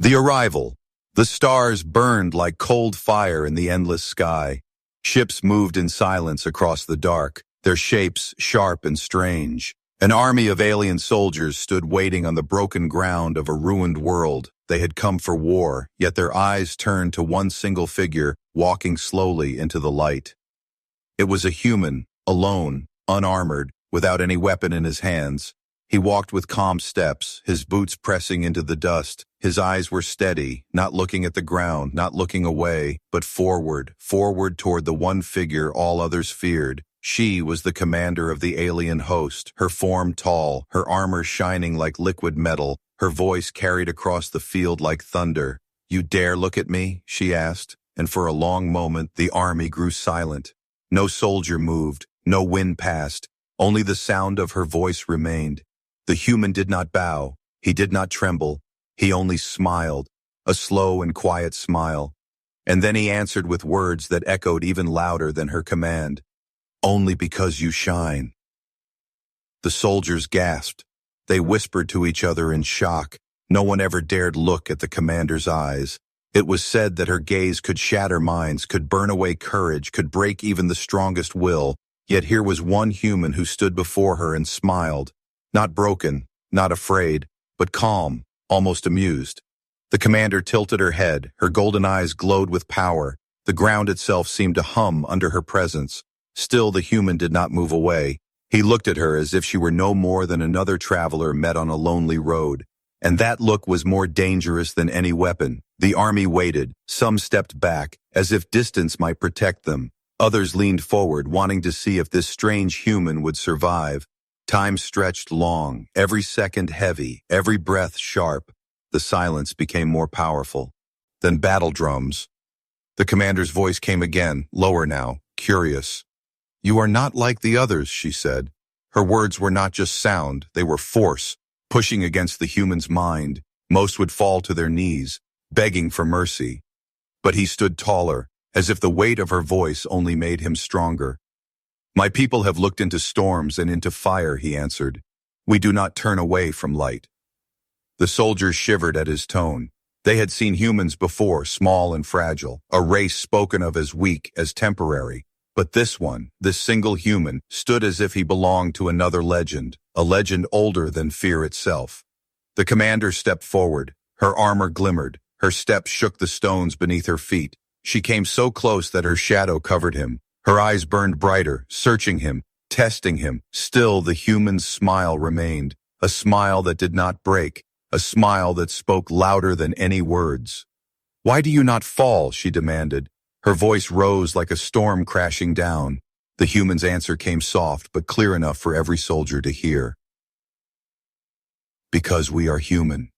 The arrival. The stars burned like cold fire in the endless sky. Ships moved in silence across the dark, their shapes sharp and strange. An army of alien soldiers stood waiting on the broken ground of a ruined world. They had come for war, yet their eyes turned to one single figure, walking slowly into the light. It was a human, alone, unarmored, without any weapon in his hands. He walked with calm steps, his boots pressing into the dust. His eyes were steady, not looking at the ground, not looking away, but forward toward the one figure all others feared. She was the commander of the alien host, her form tall, her armor shining like liquid metal, her voice carried across the field like thunder. "You dare look at me?" she asked, and for a long moment the army grew silent. No soldier moved, no wind passed, only the sound of her voice remained. The human did not bow, he did not tremble, he only smiled, a slow and quiet smile. And then he answered with words that echoed even louder than her command. "Only because you shine." The soldiers gasped. They whispered to each other in shock. No one ever dared look at the commander's eyes. It was said that her gaze could shatter minds, could burn away courage, could break even the strongest will. Yet here was one human who stood before her and smiled. Not broken, not afraid, but calm, almost amused. The commander tilted her head, her golden eyes glowed with power. The ground itself seemed to hum under her presence. Still the human did not move away. He looked at her as if she were no more than another traveler met on a lonely road. And that look was more dangerous than any weapon. The army waited. Some stepped back, as if distance might protect them. Others leaned forward, wanting to see if this strange human would survive. Time stretched long, every second heavy, every breath sharp. The silence became more powerful. Then battle drums. The commander's voice came again, lower now, curious. "You are not like the others," she said. Her words were not just sound, they were force, pushing against the human's mind. Most would fall to their knees, begging for mercy. But he stood taller, as if the weight of her voice only made him stronger. "My people have looked into storms and into fire," he answered. "We do not turn away from light." The soldiers shivered at his tone. They had seen humans before, small and fragile, a race spoken of as weak, as temporary. But this one, this single human, stood as if he belonged to another legend, a legend older than fear itself. The commander stepped forward. Her armor glimmered. Her steps shook the stones beneath her feet. She came so close that her shadow covered him. Her eyes burned brighter, searching him, testing him. Still the human's smile remained, a smile that did not break, a smile that spoke louder than any words. "Why do you not fall?" she demanded. Her voice rose like a storm crashing down. The human's answer came soft but clear enough for every soldier to hear. "Because we are human."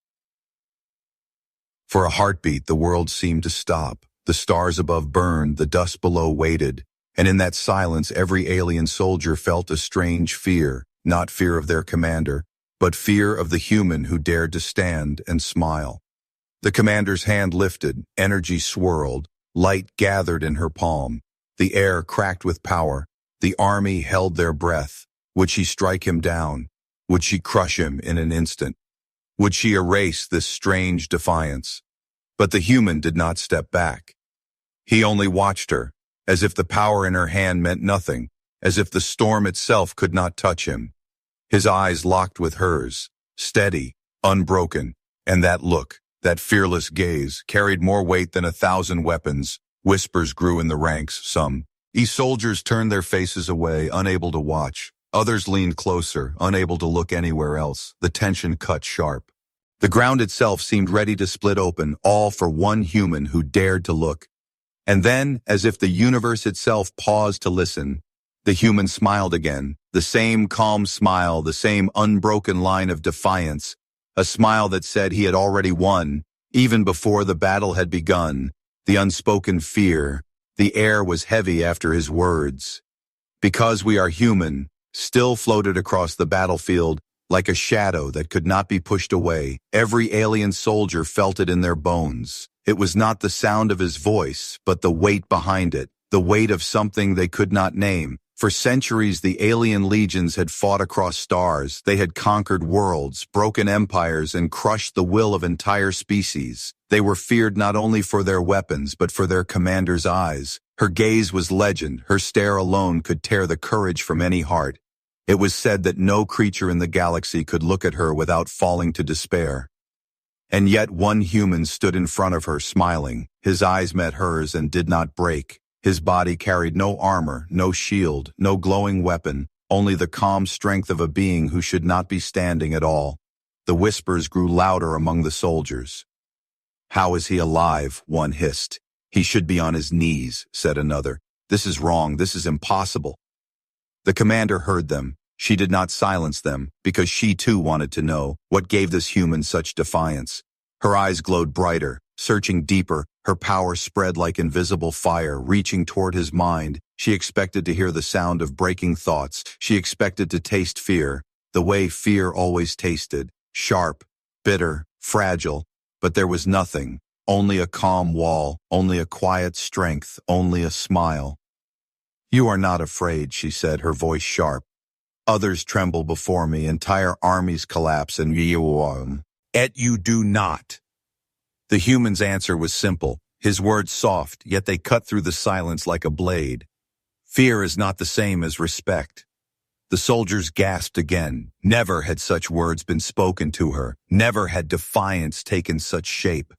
For a heartbeat, the world seemed to stop. The stars above burned, the dust below waited. And in that silence, every alien soldier felt a strange fear, not fear of their commander, but fear of the human who dared to stand and smile. The commander's hand lifted, energy swirled, light gathered in her palm. The air cracked with power. The army held their breath. Would she strike him down? Would she crush him in an instant? Would she erase this strange defiance? But the human did not step back. He only watched her, as if the power in her hand meant nothing, as if the storm itself could not touch him. His eyes locked with hers, steady, unbroken, and that look, that fearless gaze, carried more weight than 1,000 weapons. Whispers grew in the ranks, some. Soldiers turned their faces away, unable to watch. Others leaned closer, unable to look anywhere else. The tension cut sharp. The ground itself seemed ready to split open, all for one human who dared to look. And then, as if the universe itself paused to listen, the human smiled again, the same calm smile, the same unbroken line of defiance, a smile that said he had already won, even before the battle had begun. The unspoken fear, the air was heavy after his words. "Because we are human," still floated across the battlefield like a shadow that could not be pushed away. Every alien soldier felt it in their bones. It was not the sound of his voice, but the weight behind it, the weight of something they could not name, For centuries, the alien legions had fought across stars. They had conquered worlds, broken empires, and crushed the will of entire species. They were feared not only for their weapons, but for their commander's eyes. Her gaze was legend. Her stare alone could tear the courage from any heart. It was said that no creature in the galaxy could look at her without falling to despair. And yet one human stood in front of her, smiling. His eyes met hers and did not break. His body carried no armor, no shield, no glowing weapon, only the calm strength of a being who should not be standing at all. The whispers grew louder among the soldiers. "How is he alive?" one hissed. "He should be on his knees," said another. "This is wrong. This is impossible." The commander heard them. She did not silence them, because she too wanted to know what gave this human such defiance. Her eyes glowed brighter, searching deeper. Her power spread like invisible fire, reaching toward his mind. She expected to hear the sound of breaking thoughts. She expected to taste fear, the way fear always tasted, sharp, bitter, fragile. But there was nothing, only a calm wall, only a quiet strength, only a smile. "You are not afraid," she said, her voice sharp. "Others tremble before me, entire armies collapse, and yet you do not." The human's answer was simple, his words soft, yet they cut through the silence like a blade. "Fear is not the same as respect." The soldiers gasped again. Never had such words been spoken to her. Never had defiance taken such shape.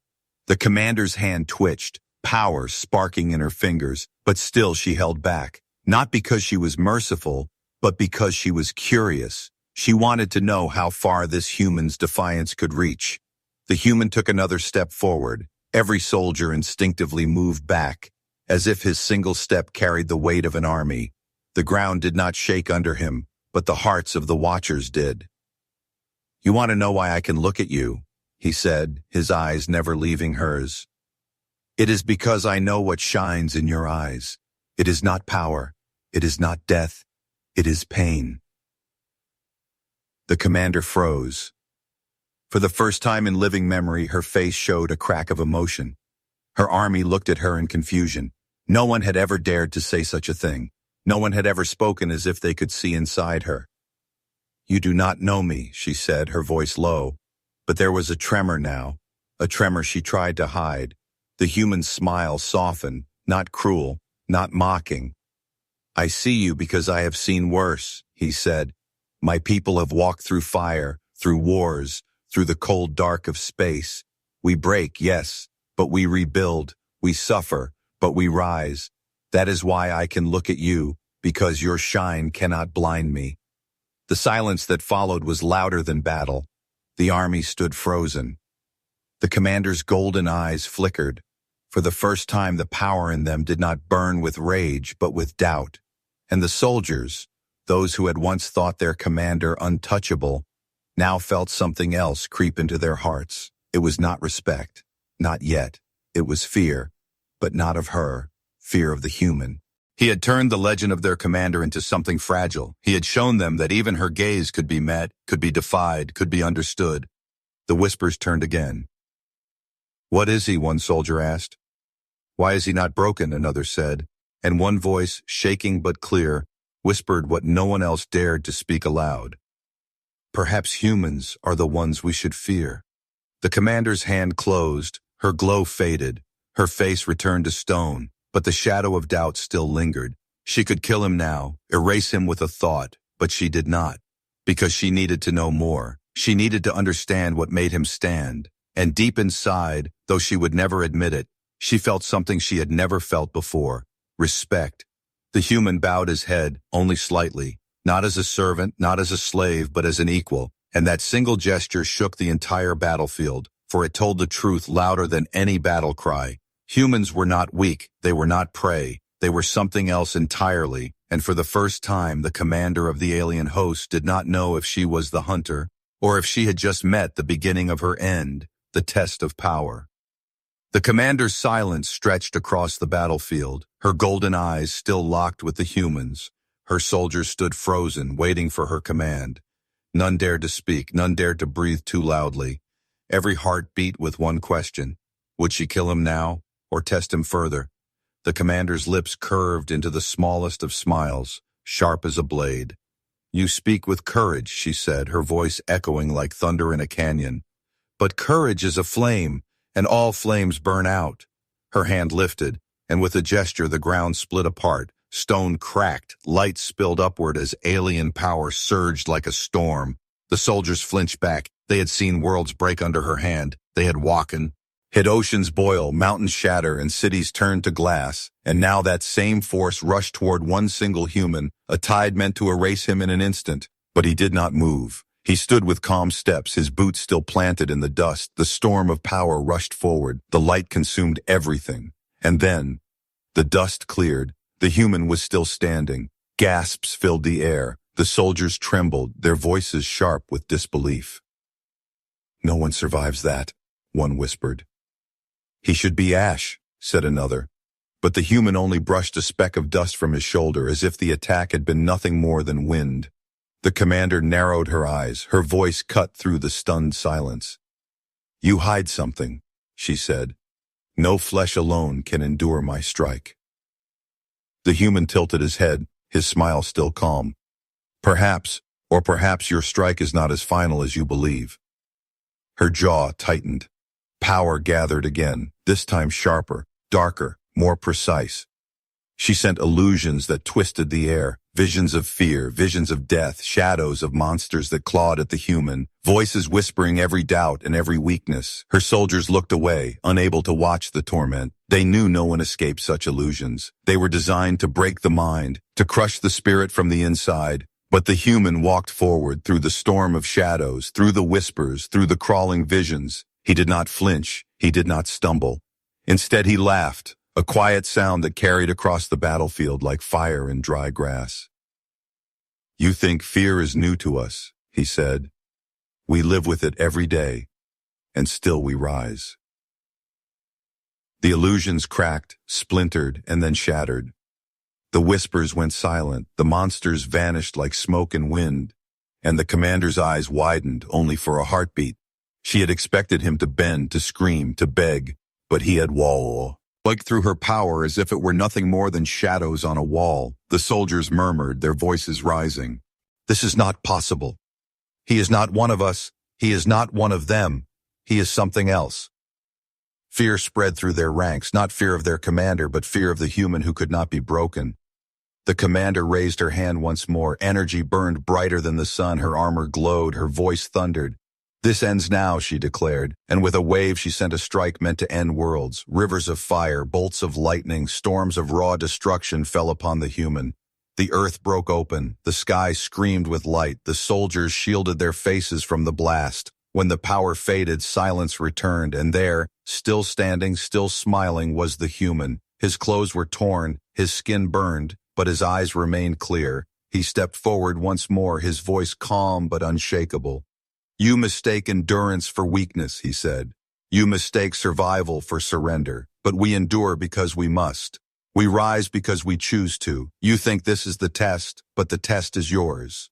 The commander's hand twitched, power sparking in her fingers, but still she held back. Not because she was merciful, but because she was curious. She wanted to know how far this human's defiance could reach. The human took another step forward. Every soldier instinctively moved back, as if his single step carried the weight of an army. The ground did not shake under him, but the hearts of the watchers did. "You want to know why I can look at you?" he said, his eyes never leaving hers. "It is because I know what shines in your eyes. It is not power. It is not death. It is pain." The commander froze. For the first time in living memory, her face showed a crack of emotion. Her army looked at her in confusion. No one had ever dared to say such a thing. No one had ever spoken as if they could see inside her. "You do not know me," she said, her voice low. But there was a tremor now, a tremor she tried to hide. The human smile softened, not cruel, not mocking. "I see you because I have seen worse," he said. "My people have walked through fire, through wars, through the cold dark of space. We break, yes, but we rebuild. We suffer, but we rise. That is why I can look at you, because your shine cannot blind me." The silence that followed was louder than battle. The army stood frozen. The commander's golden eyes flickered. For the first time, the power in them did not burn with rage, but with doubt. And the soldiers, those who had once thought their commander untouchable, now felt something else creep into their hearts. It was not respect, not yet. It was fear, but not of her, fear of the human. He had turned the legend of their commander into something fragile. He had shown them that even her gaze could be met, could be defied, could be understood. The whispers turned again. "What is he?" one soldier asked. "Why is he not broken?" another said. And one voice, shaking but clear, whispered what no one else dared to speak aloud. "Perhaps humans are the ones we should fear." The commander's hand closed, her glow faded, her face returned to stone, but the shadow of doubt still lingered. She could kill him now, erase him with a thought, but she did not, because she needed to know more. She needed to understand what made him stand, and deep inside, though she would never admit it, she felt something she had never felt before: respect. The human bowed his head, only slightly, not as a servant, not as a slave, but as an equal, and that single gesture shook the entire battlefield, for it told the truth louder than any battle cry. Humans were not weak, they were not prey, they were something else entirely, and for the first time the commander of the alien host did not know if she was the hunter, or if she had just met the beginning of her end, the test of power. The commander's silence stretched across the battlefield, her golden eyes still locked with the humans. Her soldiers stood frozen, waiting for her command. None dared to speak, none dared to breathe too loudly. Every heart beat with one question: would she kill him now, or test him further? The commander's lips curved into the smallest of smiles. sharp as a blade. "You speak with courage," she said, her voice echoing like thunder in a canyon. "But courage is a flame, and all flames burn out." Her hand lifted, and with a gesture the ground split apart. Stone cracked, light spilled upward as alien power surged like a storm. The soldiers flinched back. They had seen worlds break under her hand. They had hit oceans boil, mountains shatter, and cities turn to glass. And now that same force rushed toward one single human, a tide meant to erase him in an instant. But he did not move. He stood with calm steps, his boots still planted in the dust. The storm of power rushed forward. The light consumed everything. And then, the dust cleared. The human was still standing. Gasps filled the air. The soldiers trembled, their voices sharp with disbelief. "No one survives that," one whispered. "He should be ash," said another. But the human only brushed a speck of dust from his shoulder as if the attack had been nothing more than wind. The commander narrowed her eyes, her voice cut through the stunned silence. "You hide something," she said. "No flesh alone can endure my strike." The human tilted his head, his smile still calm. "Perhaps, or perhaps your strike is not as final as you believe." Her jaw tightened. Power gathered again, this time sharper, darker, more precise. She sent illusions that twisted the air, visions of fear, visions of death, shadows of monsters that clawed at the human, voices whispering every doubt and every weakness. Her soldiers looked away, unable to watch the torment. They knew no one escaped such illusions. They were designed to break the mind, to crush the spirit from the inside. But the human walked forward through the storm of shadows, through the whispers, through the crawling visions. He did not flinch. He did not stumble. Instead, he laughed, a quiet sound that carried across the battlefield like fire in dry grass. "You think fear is new to us," he said. "We live with it every day, and still we rise." The illusions cracked, splintered, and then shattered. The whispers went silent, the monsters vanished like smoke and wind, and the commander's eyes widened only for a heartbeat. She had expected him to bend, to scream, to beg, but he had like through her power as if it were nothing more than shadows on a wall. The soldiers murmured, their voices rising. "This is not possible. He is not one of us. He is not one of them. He is something else." Fear spread through their ranks, not fear of their commander, but fear of the human who could not be broken. The commander raised her hand once more. Energy burned brighter than the sun. Her armor glowed. Her voice thundered. "This ends now," she declared, and with a wave she sent a strike meant to end worlds. Rivers of fire, bolts of lightning, storms of raw destruction fell upon the human. The earth broke open. The sky screamed with light. The soldiers shielded their faces from the blast. When the power faded, silence returned, and there, still standing, still smiling, was the human. His clothes were torn, his skin burned, but his eyes remained clear. He stepped forward once more, his voice calm but unshakable. "You mistake endurance for weakness," he said. "You mistake survival for surrender, but we endure because we must. We rise because we choose to. You think this is the test, but the test is yours."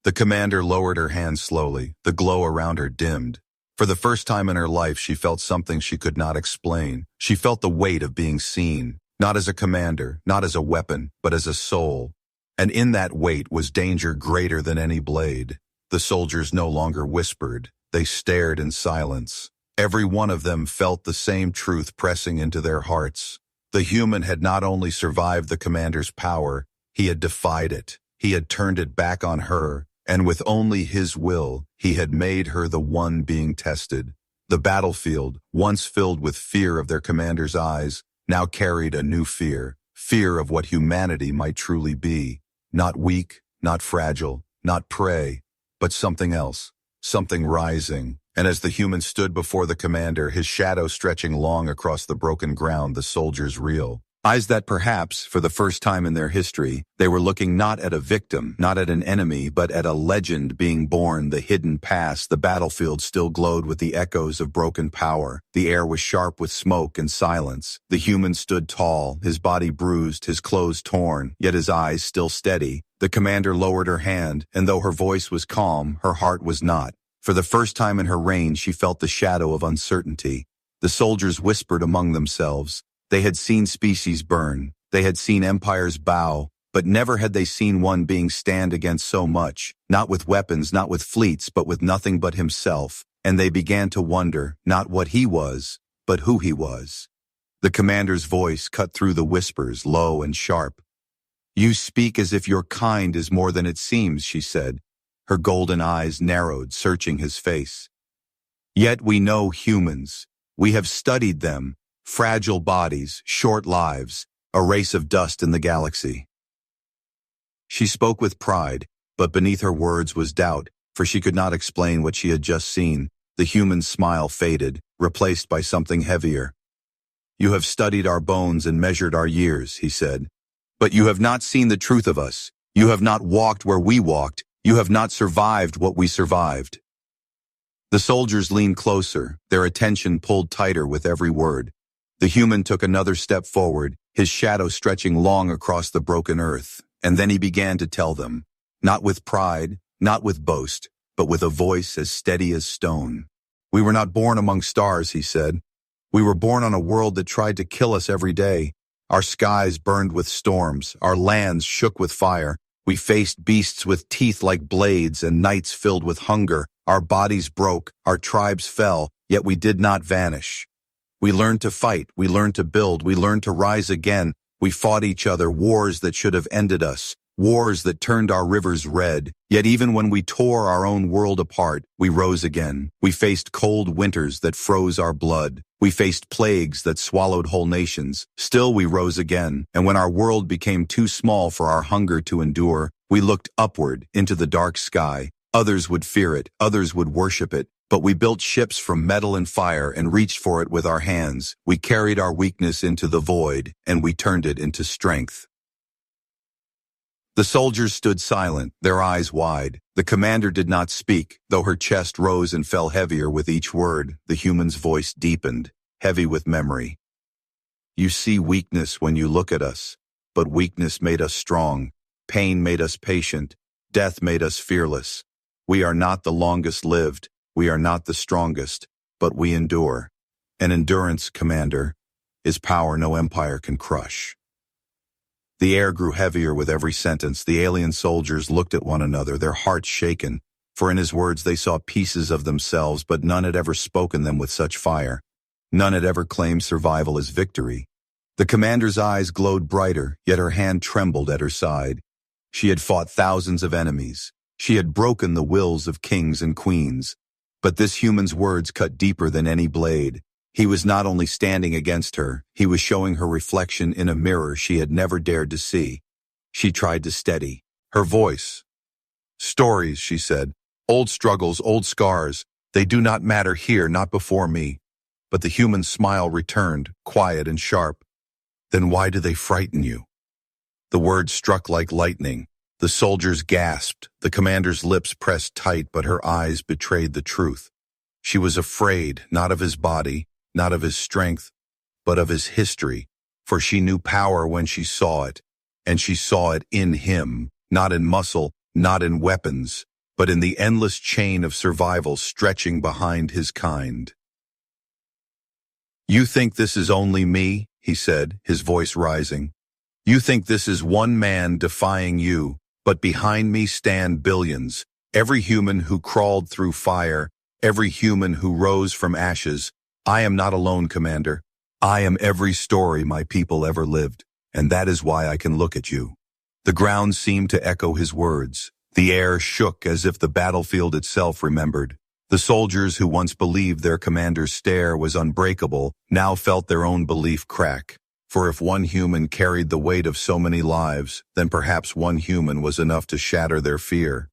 The commander lowered her hand slowly. The glow around her dimmed. For the first time in her life, she felt something she could not explain. She felt the weight of being seen, not as a commander, not as a weapon, but as a soul. And in that weight was danger greater than any blade. The soldiers no longer whispered. They stared in silence. Every one of them felt the same truth pressing into their hearts. The human had not only survived the commander's power, he had defied it. He had turned it back on her, and with only his will, he had made her the one being tested. The battlefield, once filled with fear of their commander's eyes, now carried a new fear. Fear of what humanity might truly be. Not weak, not fragile, not prey, but something else, something rising. And as the human stood before the commander, his shadow stretching long across the broken ground, the soldiers reeled. Eyes that perhaps, for the first time in their history, they were looking not at a victim, not at an enemy, but at a legend being born, the hidden past. The battlefield still glowed with the echoes of broken power. The air was sharp with smoke and silence. The human stood tall, his body bruised, his clothes torn, yet his eyes still steady. The commander lowered her hand, and though her voice was calm, her heart was not. For the first time in her reign, she felt the shadow of uncertainty. The soldiers whispered among themselves. They had seen species burn. They had seen empires bow, but never had they seen one being stand against so much, not with weapons, not with fleets, but with nothing but himself, and they began to wonder, not what he was, but who he was. The commander's voice cut through the whispers, low and sharp. "You speak as if your kind is more than it seems," she said. Her golden eyes narrowed, searching his face. "Yet we know humans. We have studied them. Fragile bodies, short lives, a race of dust in the galaxy." She spoke with pride, but beneath her words was doubt, for she could not explain what she had just seen. The human's smile faded, replaced by something heavier. "You have studied our bones and measured our years," he said. "But you have not seen the truth of us. You have not walked where we walked. You have not survived what we survived." The soldiers leaned closer, their attention pulled tighter with every word. The human took another step forward, his shadow stretching long across the broken earth, and then he began to tell them, not with pride, not with boast, but with a voice as steady as stone. "We were not born among stars," he said. "We were born on a world that tried to kill us every day. Our skies burned with storms, our lands shook with fire. We faced beasts with teeth like blades and nights filled with hunger. Our bodies broke, our tribes fell, yet we did not vanish. We learned to fight, we learned to build, we learned to rise again. We fought each other, wars that should have ended us, wars that turned our rivers red. Yet even when we tore our own world apart, we rose again. We faced cold winters that froze our blood. We faced plagues that swallowed whole nations. Still we rose again, and when our world became too small for our hunger to endure, we looked upward into the dark sky. Others would fear it, others would worship it, but we built ships from metal and fire and reached for it with our hands. We carried our weakness into the void, and we turned it into strength." The soldiers stood silent, their eyes wide. The commander did not speak, though her chest rose and fell heavier with each word. The human's voice deepened, heavy with memory. "You see weakness when you look at us, but weakness made us strong. Pain made us patient. Death made us fearless. We are not the longest lived. We are not the strongest, but we endure. And endurance, Commander, is power no empire can crush." The air grew heavier with every sentence. The alien soldiers looked at one another, their hearts shaken, for in his words they saw pieces of themselves, but none had ever spoken them with such fire. None had ever claimed survival as victory. The commander's eyes glowed brighter, yet her hand trembled at her side. She had fought thousands of enemies. She had broken the wills of kings and queens. But this human's words cut deeper than any blade. He was not only standing against her, he was showing her reflection in a mirror she had never dared to see. She tried to steady her voice. "Stories," she said. "Old struggles, old scars. They do not matter here, not before me." But the human smile returned, quiet and sharp. "Then why do they frighten you?" The words struck like lightning. The soldiers gasped. The commander's lips pressed tight, but her eyes betrayed the truth. She was afraid, not of his body, not of his strength, but of his history, for she knew power when she saw it, and she saw it in him, not in muscle, not in weapons, but in the endless chain of survival stretching behind his kind. "You think this is only me?" he said, his voice rising. "You think this is one man defying you, but behind me stand billions, every human who crawled through fire, every human who rose from ashes. I am not alone, Commander. I am every story my people ever lived, and that is why I can look at you." The ground seemed to echo his words. The air shook as if the battlefield itself remembered. The soldiers who once believed their commander's stare was unbreakable now felt their own belief crack. For if one human carried the weight of so many lives, then perhaps one human was enough to shatter their fear.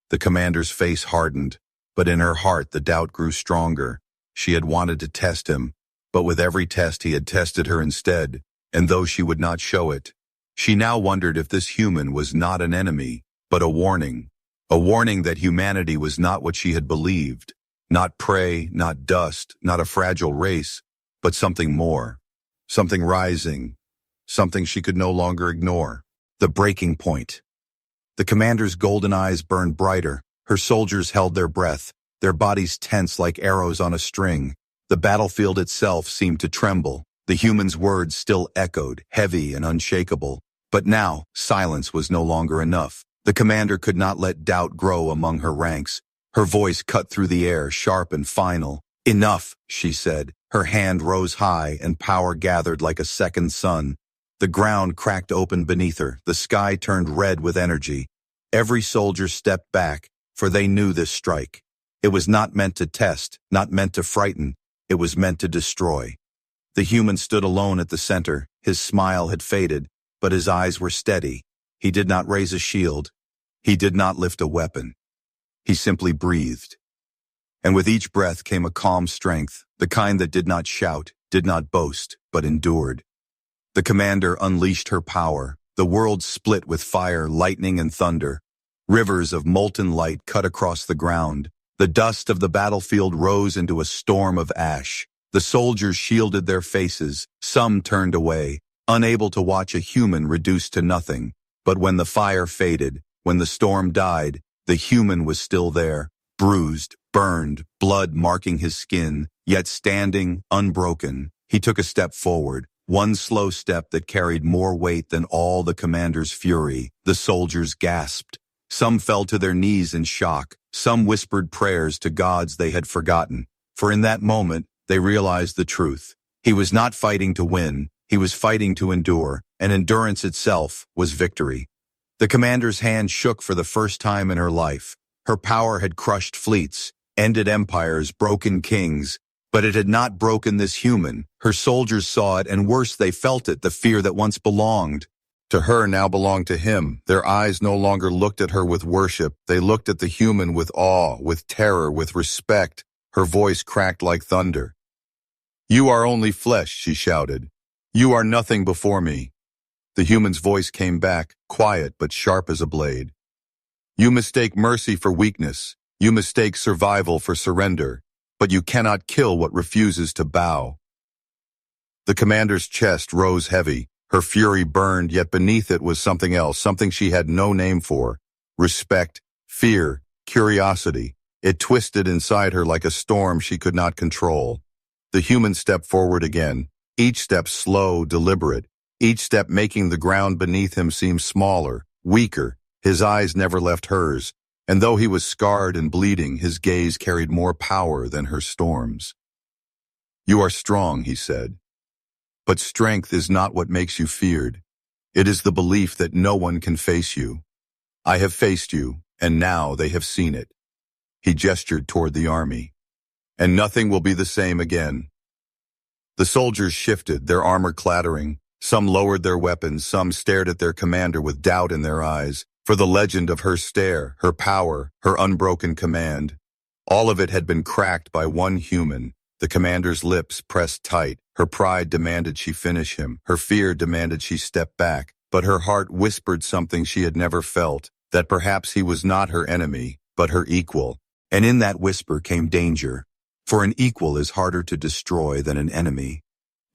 The commander's face hardened, but in her heart the doubt grew stronger. She had wanted to test him, but with every test he had tested her instead, and though she would not show it, she now wondered if this human was not an enemy, but a warning that humanity was not what she had believed, not prey, not dust, not a fragile race, but something more, something rising, something she could no longer ignore. The breaking point. The commander's golden eyes burned brighter. Her soldiers held their breath, their bodies tense like arrows on a string. The battlefield itself seemed to tremble. The human's words still echoed, heavy and unshakable. But now, silence was no longer enough. The commander could not let doubt grow among her ranks. Her voice cut through the air, sharp and final. "Enough," she said. Her hand rose high and power gathered like a second sun. The ground cracked open beneath her. The sky turned red with energy. Every soldier stepped back, for they knew this strike. It was not meant to test, not meant to frighten. It was meant to destroy. The human stood alone at the center. His smile had faded, but his eyes were steady. He did not raise a shield. He did not lift a weapon. He simply breathed. And with each breath came a calm strength, the kind that did not shout, did not boast, but endured. The commander unleashed her power. The world split with fire, lightning, and thunder. Rivers of molten light cut across the ground. The dust of the battlefield rose into a storm of ash. The soldiers shielded their faces. Some turned away, unable to watch a human reduced to nothing. But when the fire faded, when the storm died, the human was still there, bruised, burned, blood marking his skin, yet standing, unbroken. He took a step forward, one slow step that carried more weight than all the commander's fury. The soldiers gasped. Some fell to their knees in shock. Some whispered prayers to gods they had forgotten. For in that moment, they realized the truth. He was not fighting to win. He was fighting to endure, and endurance itself was victory. The commander's hand shook for the first time in her life. Her power had crushed fleets, ended empires, broken kings, but it had not broken this human. Her soldiers saw it, and worse, they felt it, the fear that once belonged to her now belonged to him. Their eyes no longer looked at her with worship. They looked at the human with awe, with terror, with respect. Her voice cracked like thunder. "You are only flesh," she shouted. "You are nothing before me." The human's voice came back, quiet but sharp as a blade. "You mistake mercy for weakness. You mistake survival for surrender. But you cannot kill what refuses to bow." The commander's chest rose heavy. Her fury burned, yet beneath it was something else, something she had no name for. Respect, fear, curiosity. It twisted inside her like a storm she could not control. The human stepped forward again, each step slow, deliberate, each step making the ground beneath him seem smaller, weaker. His eyes never left hers, and though he was scarred and bleeding, his gaze carried more power than her storms. "You are strong," he said. "But strength is not what makes you feared. It is the belief that no one can face you. I have faced you, and now they have seen it." He gestured toward the army. "And nothing will be the same again." The soldiers shifted, their armor clattering. Some lowered their weapons, some stared at their commander with doubt in their eyes. For the legend of her stare, her power, her unbroken command, all of it had been cracked by one human. The commander's lips pressed tight. Her pride demanded she finish him. Her fear demanded she step back. But her heart whispered something she had never felt, that perhaps he was not her enemy, but her equal. And in that whisper came danger, for an equal is harder to destroy than an enemy.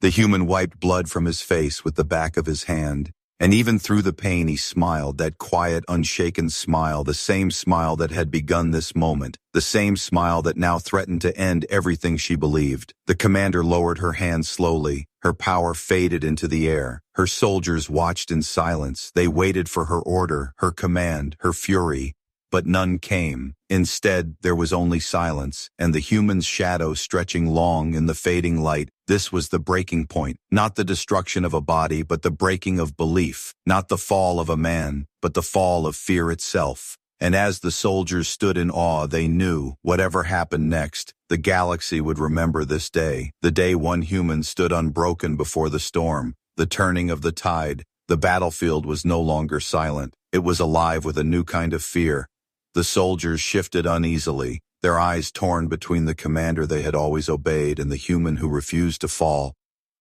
The human wiped blood from his face with the back of his hand, and even through the pain he smiled, that quiet, unshaken smile, the same smile that had begun this moment, the same smile that now threatened to end everything she believed. The commander lowered her hand slowly. Her power faded into the air. Her soldiers watched in silence. They waited for her order, her command, her fury. But none came. Instead, there was only silence, and the human's shadow stretching long in the fading light. This was the breaking point, not the destruction of a body, but the breaking of belief, not the fall of a man, but the fall of fear itself. And as the soldiers stood in awe, they knew, whatever happened next, the galaxy would remember this day, the day one human stood unbroken before the storm, the turning of the tide. The battlefield was no longer silent. It was alive with a new kind of fear. The soldiers shifted uneasily, their eyes torn between the commander they had always obeyed and the human who refused to fall.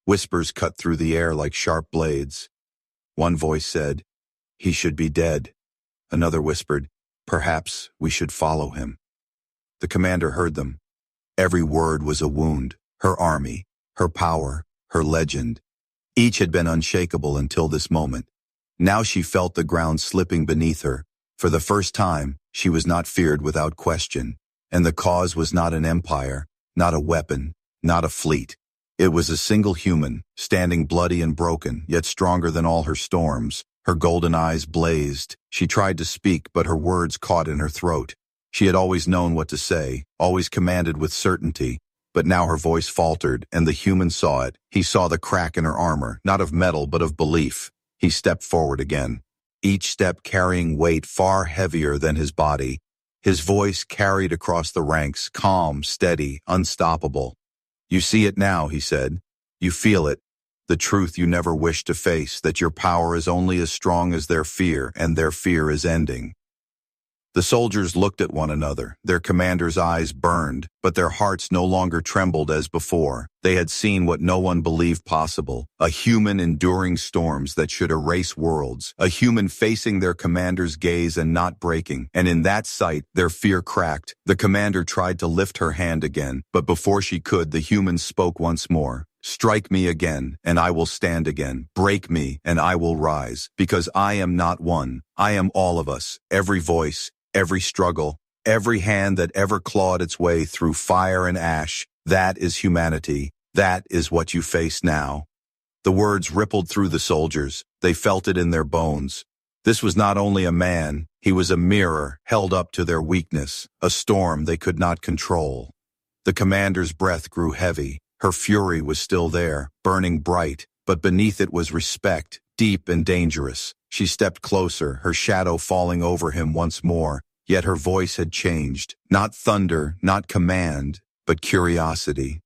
Whispers cut through the air like sharp blades. One voice said, "He should be dead." Another whispered, "Perhaps we should follow him." The commander heard them. Every word was a wound. Her army, her power, her legend. Each had been unshakable until this moment. Now she felt the ground slipping beneath her. For the first time, she was not feared without question, and the cause was not an empire, not a weapon, not a fleet. It was a single human, standing bloody and broken, yet stronger than all her storms. Her golden eyes blazed. She tried to speak, but her words caught in her throat. She had always known what to say, always commanded with certainty. But now her voice faltered, and the human saw it. He saw the crack in her armor, not of metal, but of belief. He stepped forward again, each step carrying weight far heavier than his body. His voice carried across the ranks, calm, steady, unstoppable. "You see it now," he said. "You feel it. The truth you never wished to face, that your power is only as strong as their fear, and their fear is ending." The soldiers looked at one another. Their commander's eyes burned, but their hearts no longer trembled as before. They had seen what no one believed possible, a human enduring storms that should erase worlds, a human facing their commander's gaze and not breaking. And in that sight, their fear cracked. The commander tried to lift her hand again, but before she could, the human spoke once more. "Strike me again, and I will stand again. Break me, and I will rise. Because I am not one. I am all of us, every voice, every struggle, every hand that ever clawed its way through fire and ash. That is humanity. That is what you face now." The words rippled through the soldiers. They felt it in their bones. This was not only a man, he was a mirror held up to their weakness, a storm they could not control. The commander's breath grew heavy. Her fury was still there, burning bright, but beneath it was respect, deep and dangerous. She stepped closer, her shadow falling over him once more. Yet her voice had changed. Not thunder, not command, but curiosity.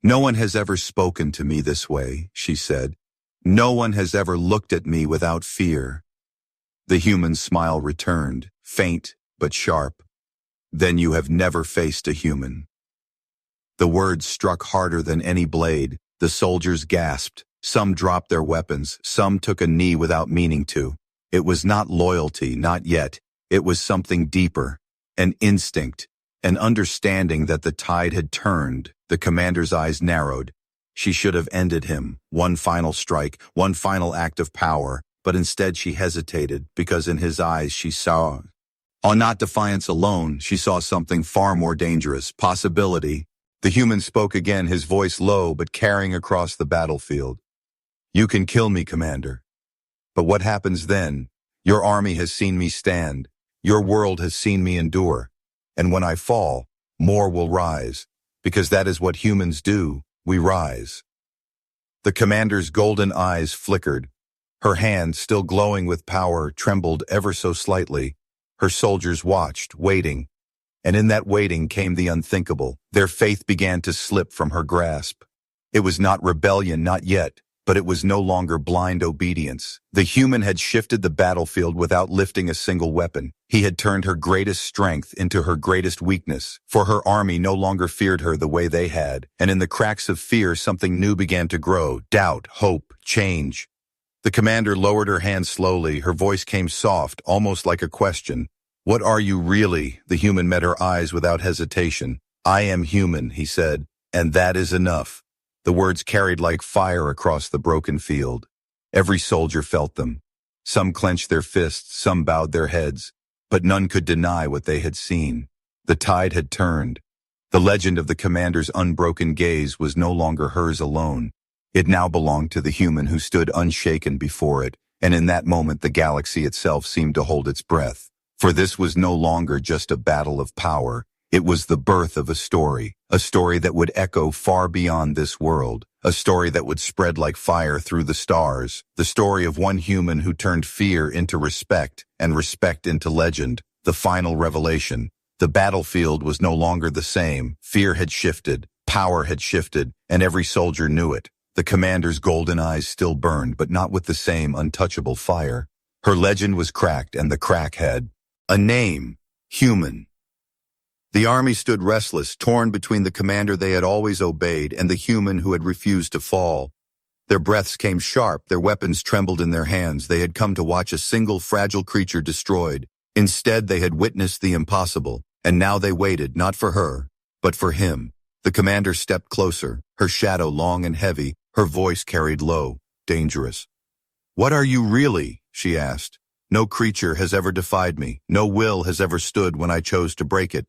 "No one has ever spoken to me this way," she said. "No one has ever looked at me without fear." The human smile returned, faint but sharp. "Then you have never faced a human." The words struck harder than any blade. The soldiers gasped. Some dropped their weapons. Some took a knee without meaning to. It was not loyalty, not yet. It was something deeper, an instinct, an understanding that the tide had turned. The commander's eyes narrowed. She should have ended him, one final strike, one final act of power, but instead she hesitated because in his eyes she saw, not defiance alone, she saw something far more dangerous, possibility. The human spoke again, his voice low but carrying across the battlefield. "You can kill me, Commander. But what happens then? Your army has seen me stand. Your world has seen me endure. And when I fall, more will rise. Because that is what humans do. We rise." The commander's golden eyes flickered. Her hand, still glowing with power, trembled ever so slightly. Her soldiers watched, waiting. And in that waiting came the unthinkable. Their faith began to slip from her grasp. It was not rebellion, not yet. But it was no longer blind obedience. The human had shifted the battlefield without lifting a single weapon. He had turned her greatest strength into her greatest weakness, for her army no longer feared her the way they had, and in the cracks of fear something new began to grow, doubt, hope, change. The commander lowered her hand slowly, her voice came soft, almost like a question. "What are you really?" The human met her eyes without hesitation. "I am human," he said, "and that is enough." The words carried like fire across the broken field. Every soldier felt them. Some clenched their fists, some bowed their heads, but none could deny what they had seen. The tide had turned. The legend of the commander's unbroken gaze was no longer hers alone. It now belonged to the human who stood unshaken before it, and in that moment the galaxy itself seemed to hold its breath. For this was no longer just a battle of power. It was the birth of a story that would echo far beyond this world, a story that would spread like fire through the stars, the story of one human who turned fear into respect and respect into legend, the final revelation. The battlefield was no longer the same. Fear had shifted, power had shifted, and every soldier knew it. The commander's golden eyes still burned, but not with the same untouchable fire. Her legend was cracked, and the crack had a name: human. The army stood restless, torn between the commander they had always obeyed and the human who had refused to fall. Their breaths came sharp, their weapons trembled in their hands. They had come to watch a single fragile creature destroyed. Instead, they had witnessed the impossible, and now they waited, not for her, but for him. The commander stepped closer, her shadow long and heavy, her voice carried low, dangerous. "What are you really?" she asked. "No creature has ever defied me. No will has ever stood when I chose to break it.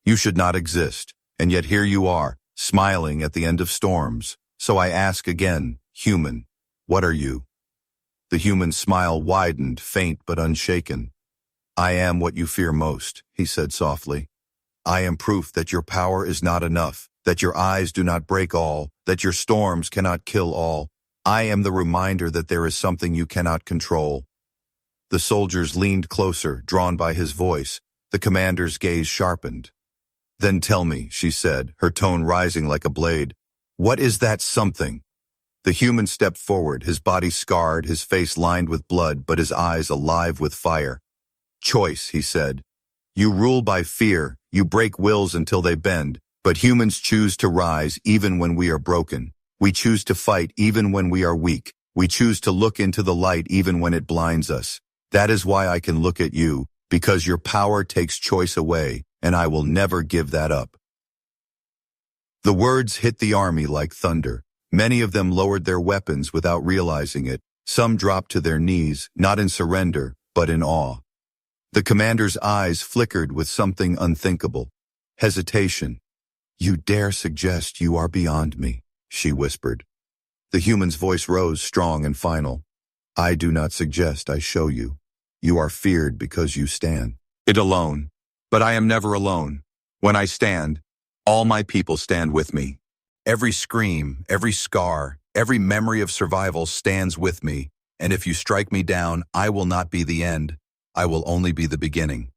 You should not exist, and yet here you are, smiling at the end of storms. So I ask again, human, what are you?" The human's smile widened, faint but unshaken. "I am what you fear most," he said softly. "I am proof that your power is not enough, that your eyes do not break all, that your storms cannot kill all. I am the reminder that there is something you cannot control." The soldiers leaned closer, drawn by his voice. The commander's gaze sharpened. "Then tell me," she said, her tone rising like a blade, "what is that something?" The human stepped forward, his body scarred, his face lined with blood, but his eyes alive with fire. "Choice," he said. "You rule by fear, you break wills until they bend, but humans choose to rise even when we are broken. We choose to fight even when we are weak. We choose to look into the light even when it blinds us. That is why I can look at you, because your power takes choice away, and I will never give that up." The words hit the army like thunder. Many of them lowered their weapons without realizing it. Some dropped to their knees, not in surrender, but in awe. The commander's eyes flickered with something unthinkable. Hesitation. "You dare suggest you are beyond me," she whispered. The human's voice rose, strong and final. "I do not suggest, I show you. You are feared because you stand. It alone. But I am never alone. When I stand, all my people stand with me. Every scream, every scar, every memory of survival stands with me, and if you strike me down, I will not be the end. I will only be the beginning."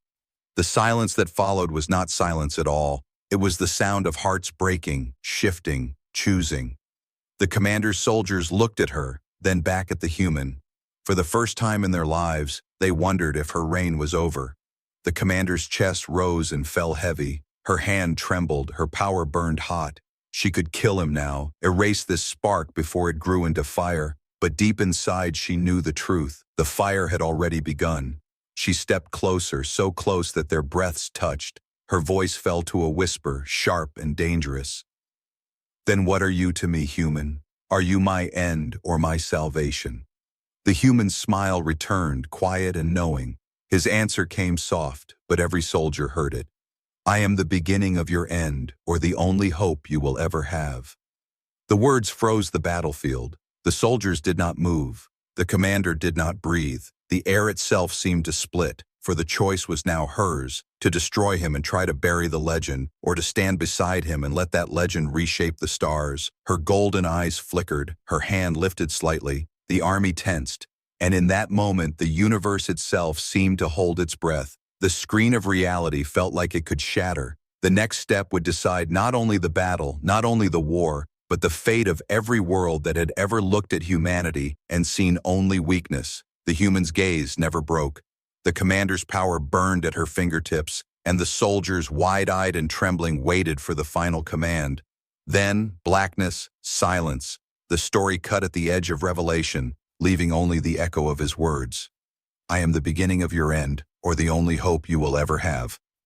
The silence that followed was not silence at all. It was the sound of hearts breaking, shifting, choosing. The commander's soldiers looked at her, then back at the human. For the first time in their lives, they wondered if her reign was over. The commander's chest rose and fell heavy. Her hand trembled, her power burned hot. She could kill him now, erase this spark before it grew into fire. But deep inside she knew the truth. The fire had already begun. She stepped closer, so close that their breaths touched. Her voice fell to a whisper, sharp and dangerous. "Then what are you to me, human? Are you my end or my salvation?" The human's smile returned, quiet and knowing. His answer came soft, but every soldier heard it. "I am the beginning of your end, or the only hope you will ever have." The words froze the battlefield. The soldiers did not move. The commander did not breathe. The air itself seemed to split, for the choice was now hers, to destroy him and try to bury the legend, or to stand beside him and let that legend reshape the stars. Her golden eyes flickered, her hand lifted slightly, the army tensed, and in that moment the universe itself seemed to hold its breath. The screen of reality felt like it could shatter. The next step would decide not only the battle, not only the war, but the fate of every world that had ever looked at humanity and seen only weakness. The human's gaze never broke. The commander's power burned at her fingertips, and the soldiers, wide-eyed and trembling, waited for the final command. Then, blackness, silence. The story cut at the edge of revelation, leaving only the echo of his words. "I am the beginning of your end, or the only hope you will ever have."